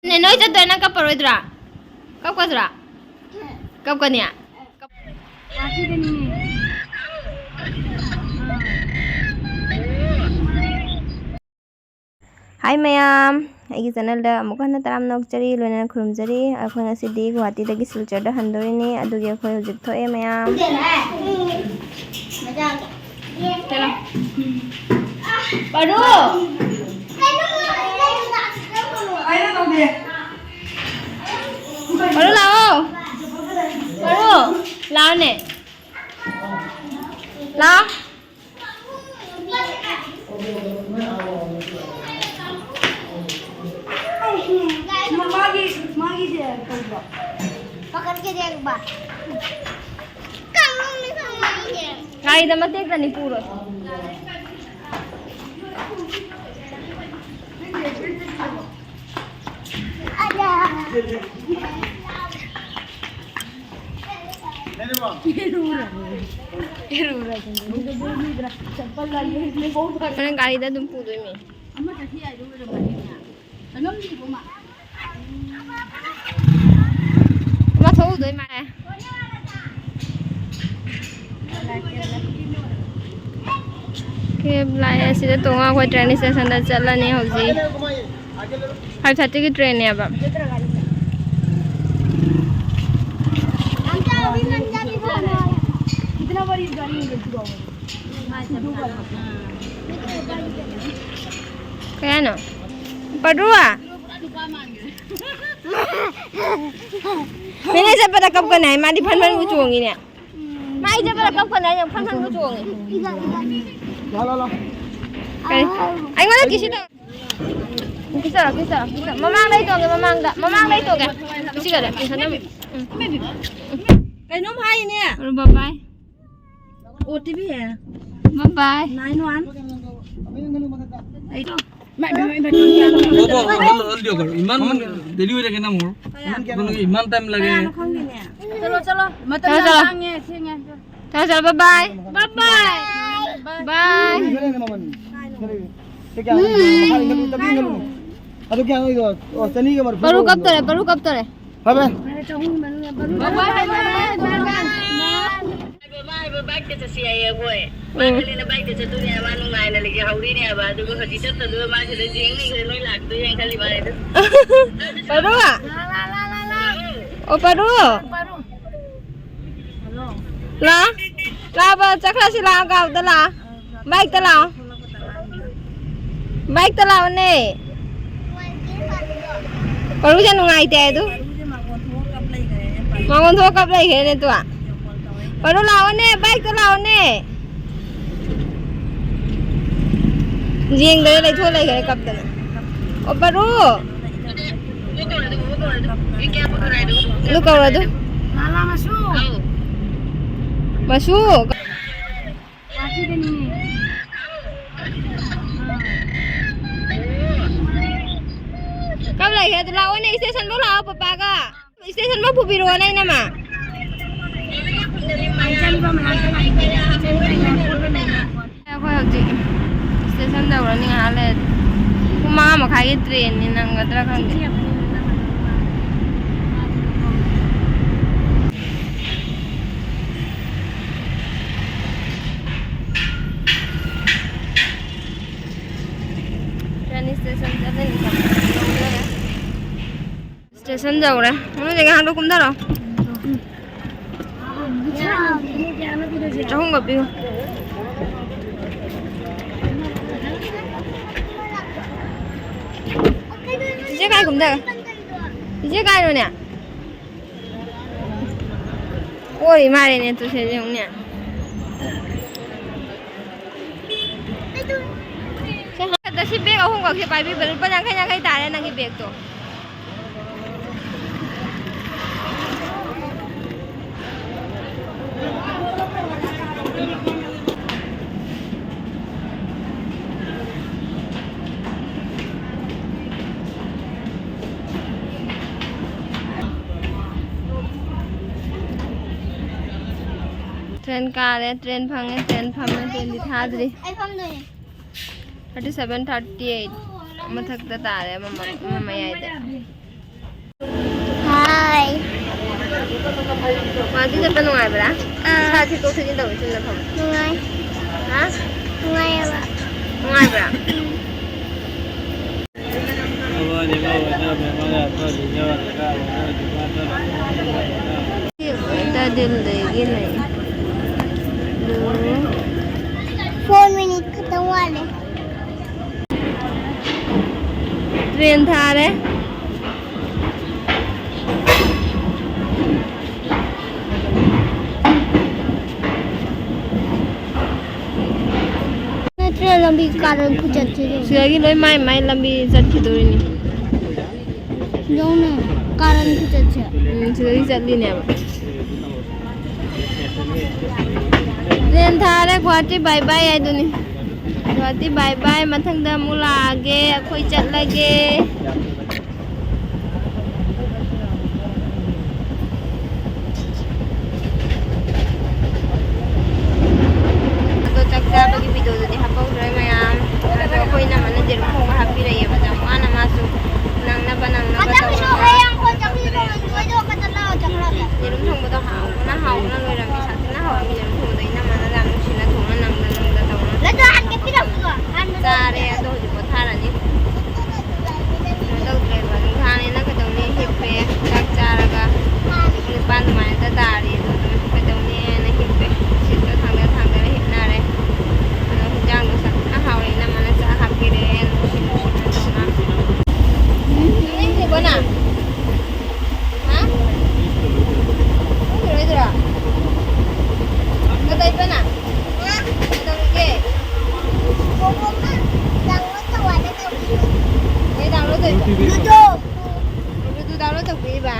네, 너희 저 너는 까빠로이더라. 까빠더라. 까빠냐? Hi ma'am, I channel da amuk hana taram nokjari loina khurumjari akhoi ngasi di Guwahati dagi Silchar da handorini adugi akhoi hojik thoe ma'am. Chalo. Baru. Baru lao. Baru. Lao ne. Lao. पकड़ के देख बा Kali dah mati kan ni puro. ada Mana kali dah tumpu tu ni. Mà thu tụi mày lại sẽ tụi ngao quay train station đã chạy lên hầu gì 5:30 की train है अब कितना बड़ी गाड़ी है क्या ना पढ़ुआ मैंने जब पता कब करना है मारी फन फन को चुंगी ने मारी जब पता कब करना है फन फन को चुंगी ला cái anh nói cái gì đó cái sao mà mang đây tôi cái cái gì đó cái sao nó cái nôm hay nè rồi bye bye OTP hả bye bye nãy nó ăn mẹ iman delivery cái nào mua iman time lagi chalo chalo mà tao chalo nghe nghe chalo bye bye bye baru kap tore bác cho xe quay bác lên bác cho tôi nhà mà nung này là cái hậu đi nè bà tôi có chỉ chất từ đưa mà cho đến giếng đi nói lạc tôi anh khai bài đó baru à oh baru la ba chắc là sẽ làm cả đó là bike ta lao nè baru cho nung này tè tu mà con thua cặp này cái này tu à baru lao nè bike ta lao nè riêng đấy lại thua lại cái cặp này oh baru lu kau lah tu Lala masuk masuk laki dan ini kau lại cái lao nè station bao lao papa ka station bao phu biro này nè mà aku yang di station dah orang ni ngalet aku mau makan cái train ni nang kata kan station जाऊ रे उन्हें जगह हांडो कुम दारो चाहूँगा भी ये काय कुम दारो ये काय नो ने ओरी मारे ने तो से जूं ने दसी बेग अहुम का के पाइबी बल पना खै तारे नंगी बेग तो ट्रेन का आ रहे train fungi train fungi train दिखा दे 37:38 मथक तारे मम्मा मम्मा याद Guwahati chꯠpa nungaibra? Sa thikok thijin tawin sin lafam. Nungai. Ha? Nungai aba. Nungaibra? Ta dil legi nahi. 4 minute खत्म वाले. Train tha re. ट्रेन लंबी कारण कुचत थे. Sigagi loi mai lambi chatkidori ni. जो ना कारण कुचत थे. Sigagi chatli ne aba. Train tha re Guwahati bye bye aiduni. Guwahati bye bye mathangda amuk laage akhoi chatlage. Bagi video jadi hapau drai mayam ado koi na mana jerum thong happy rai ba jam ana masu nang na ba Macam taw itu yang kau cakap itu itu kata lah cakap. jerum thong ba hau na loi ram bi sak na hau mi jerum thong dai na mana ram nu sina thong na nang da taw na Lalu angkat tidak juga. sare ado ji ko thara ni taw drai ba ni khane na ka taw ni hippe tak chara ga ni pan mai ta dari do ka taw ni na hippe sit ka thang da hip na re Jangan dosa, hau ini mana sah hakirin, ini mana? Hah? Ini itu lah. Kata itu mana? Hah? Kata ke? Pokoknya download tu ada tu. Ini download tu. Itu download tu berapa?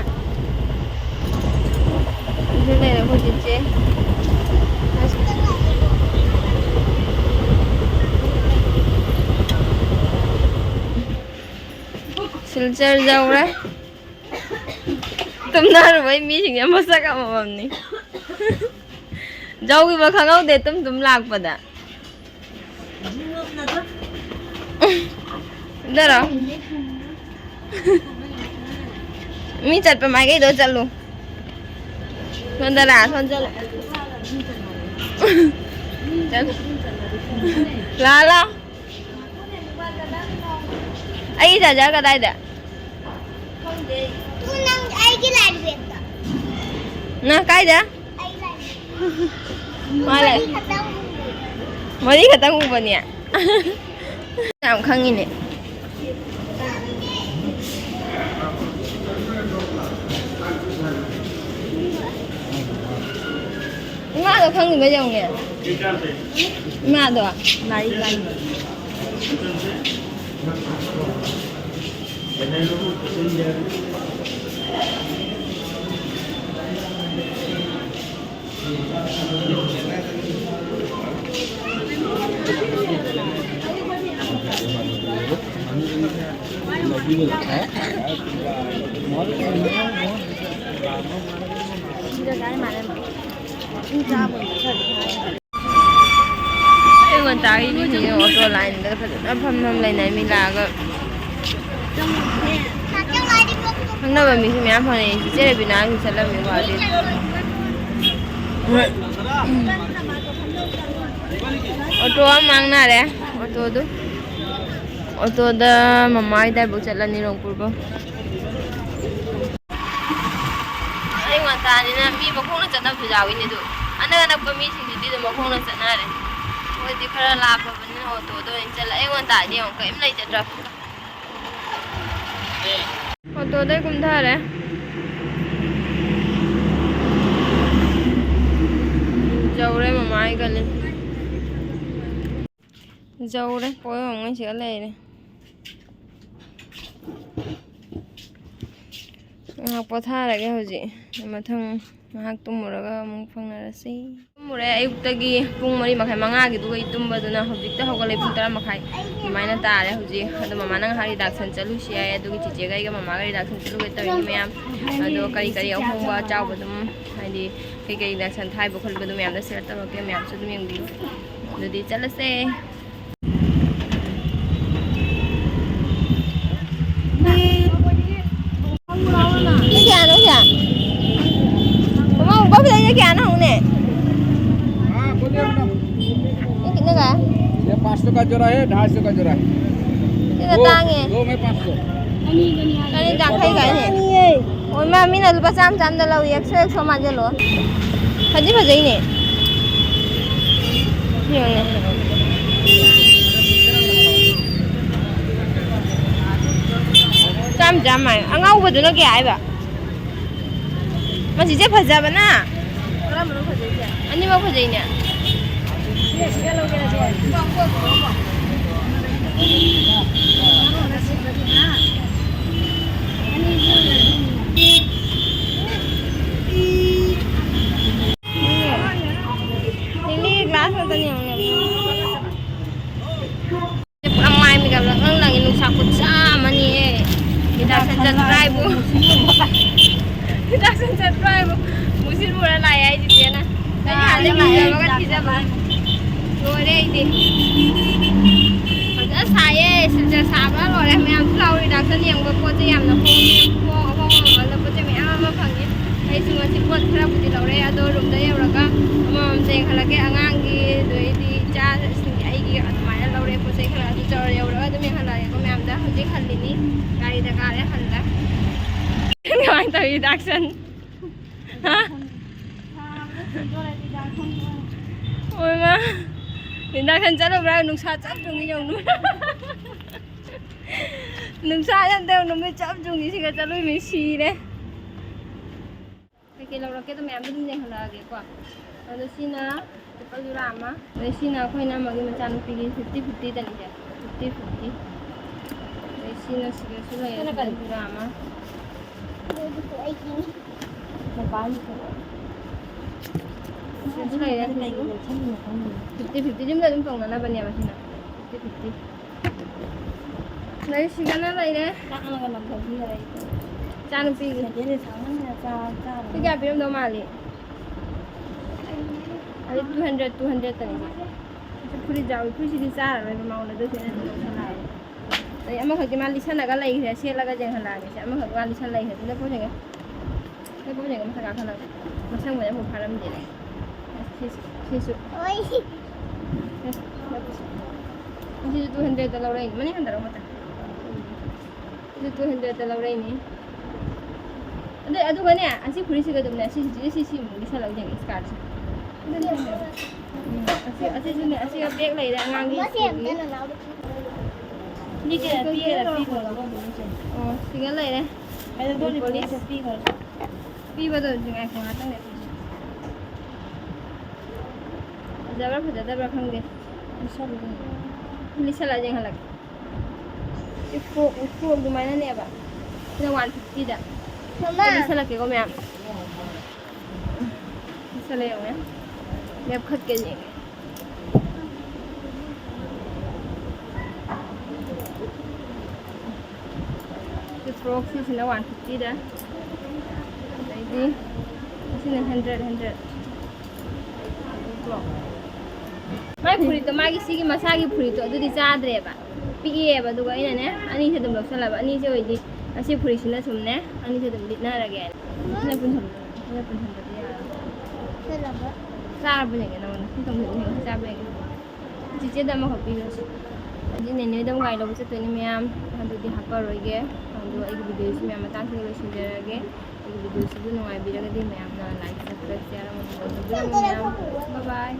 Ini ni aku cicil. Silchar jauh lah. Tumna rồi mi chừng em masa ka mamam ni. Jauh ki ba khangau de tum lag pada. Daro. Mi chat pa mai cái do chat lu. Thon dara thon chat. Chat. La. Ai jaga ka dai da. Tu nang aiki lari beta. Nah, kai da. Aiki lari. Male. Mari ketemu ba niya? Nam khang ini. Nga do khang ni ba jong nge? Nga do. Nari kai. Còn trái đi thì ô tô lại nó phâm lại này mình là cái thằng nào mà mình xem áp này chỉ là bị náo thì sẽ là mình vào đi ô tô mang na đấy ô tô đó mà mai đây buộc chạy lên đi Rangpur bao anh hoàn toàn thì là mi mà không nó chạy đâu phải giàu như thế anh có mi thì đi được mà không nó chạy na đấy ôi thì khá là lạ và vẫn ô tô tôi chạy lại anh hoàn toàn đi không cái em này chạy được ô tô đây cũng thà đấy dầu đây mà mai gần lên dầu đấy phối hồng anh sữa này này học có tha là cái hồi gì mà thằng hak tumuraga mung phangnarasi tumure ayuktagi pung 3:30 gi dugai tumbaduna hojikta hogale pung 10:30 maina tare hoji adu mama nang hari daksan chalu sia adugi chiche gai ga mama gai daksan chalu gai tawini mayam adu kari ahongba chawba dum haidi kai daksan thai bokhol ba dum yam da share tawake mayam su dum yengbi dudi chalase Ini kan, Mama, bapak 500 का जोड़ा है 250 का जोड़ा है Sino tangi? दो में 500 Kani dakai kai ne. Oi ma mina lupa sam sam da lau yak so so ma je lo. Haji phajai ne. Ni ne. Sam jam mai. Angau ba du na kya ai ba. Ma ji je phaja ba na. Kara ma phajai ya. Ani ma phajai ne. Ini kelas nonton yang pulang main mi kablang ang lang inung sakot sama ni kita subscribe kita subscribe musim mula layar di sana tadi ada kita makan pizza bang boleh ini ada saya sejak sabar oleh memang tahu redaksi yang berpojok yang nak phone malah pojok memang apa panggil hay semua sipot kerap di luar ya do room dah ya orang mom saya kalau ke angangi doi di jar sini aigi mana luar ya pojok kalau di luar ya orang tu memang lah ya kau memang dah pojok hal ini kari dah kari hal dah ngapain tahu redaction hah ôi mà hiện đang thân chất ra nung sa chấp chung cái dòng nung sa chân teo nung mới chấp chung cái gì cả lui mình xì đấy cái lâu rồi cái tụi mẹ biết nên là cái quả rồi xin á cái gì làm á rồi xin á khơi nam mà cái mình chăn phi 50-50 tani chứ 50-50 rồi xin á xin cái số này là cái gì làm á nó bán gì cái này là 50-50 chúng ta cũng phòng là nó bên nhà bà xin nào 50-50 lấy xí cái này đấy cha nó phi cái gà bị đâu mà liền 200 tani chứ puri giàu puri xí đi xa rồi màu là đôi khi nó lại đấy em cái mà lisan là cái này thì xe là cái gì hàng là cái em cái mà lisan này thì nó có gì cái bố này cái thằng nó sang ngoài một pha làm gì này Sisu. Oi. Sisu 200 talaw rin. Mani handa raw mata. Sisu 200 talaw rin ni. Ade adu gani asi puri siga dumna si mo bisa law jang iskar. Asi june asi bag lai da ngang gi. Masih em dan nak. Ni ke pi ko la. Oh, siga lai da. Ai do ni police pi ko. Pi ba do jing ai ko ha tang ne. Jabra phada dabra khangge lisa la jeng halak ifo du mana ne ba na 150 da Mama. lisa la ke ko ma'am lisa la yo map khat ke jeng cái frog sih na 150 da jadi sini 100 mai puri to magi sigi masagi puri to adu di chadre ba pi ba du ga ina ne ani se dum lok sala ba ani se oi di asi puri sina sum ne ani se dum dit na ra ge ne pun thum ba ya Kenapa? sa ba ne ge na na si tong ni sa ba ge ji je da ma ko pi lo si ji ne ne dam gai lo se to ni myam adu di ha pa roi ge adu ai video si myam ta se lo si ge ge video si du no ai bi ra ge di myam na like subscribe share mo bye bye